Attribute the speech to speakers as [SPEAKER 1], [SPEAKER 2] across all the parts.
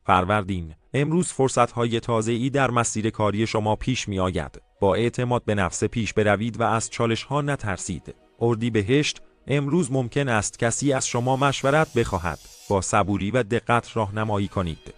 [SPEAKER 1] فروردین، امروز فرصت‌های تازه‌ای در مسیر کاری شما پیش می‌آید. با اعتماد به نفس پیش بروید و از چالش‌ها نترسید. اردیبهشت، امروز ممکن است کسی از شما مشورت بخواهد. با صبوری و دقت راهنمایی کنید.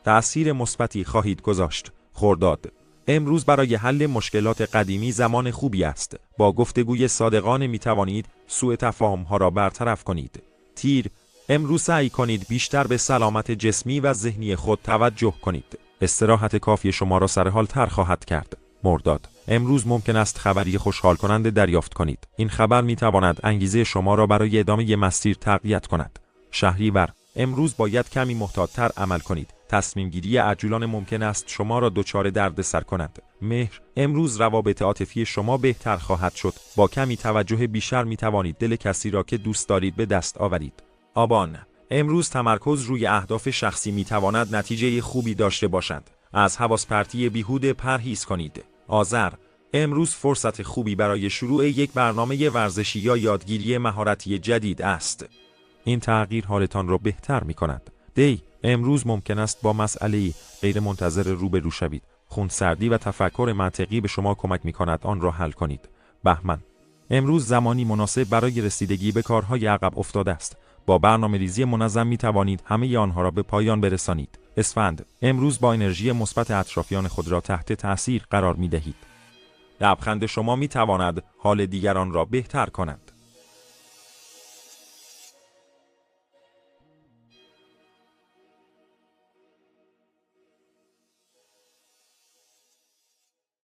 [SPEAKER 1] تأثیر مثبتی خواهید گذاشت. خرداد، امروز برای حل مشکلات قدیمی زمان خوبی است. با گفتگوی صادقانه می توانید سوء تفاهم‌ها را برطرف کنید. تیر، امروز سعی کنید بیشتر به سلامت جسمی و ذهنی خود توجه کنید. استراحت کافی شما را سرحال تر خواهد کرد. مرداد، امروز ممکن است خبری خوشحال کننده دریافت کنید. این خبر می تواند انگیزه شما را برای ادامه مسیر تقویت کند. شهریور، امروز باید کمی محتاط‌تر عمل کنید. تصمیم گیری عجولانه ممکن است شما را دچار دردسر کند. مهر، امروز روابط عاطفی شما بهتر خواهد شد. با کمی توجه بیشتر می توانید دل کسی را که دوست دارید به دست آورید. آبان، امروز تمرکز روی اهداف شخصی می تواند نتیجه خوبی داشته باشد. از حواس پرتی بیهوده پرهیز کنید. آذر، امروز فرصت خوبی برای شروع یک برنامه ورزشی یا یادگیری مهارتی جدید است. این تغییر حالتان را بهتر می کند. دی، امروز ممکن است با مسئله‌ای غیر منتظره روبرو شوید. خونسردی و تفکر منطقی به شما کمک می کند آن را حل کنید. بهمن، امروز زمانی مناسب برای رسیدگی به کارهای عقب افتاده است. با برنامه‌ریزی منظم می توانید همه آنها را به پایان برسانید. اسفند، امروز با انرژی مثبت اطرافیان خود را تحت تأثیر قرار می دهید. لبخند شما می تواند حال دیگران را بهتر کند.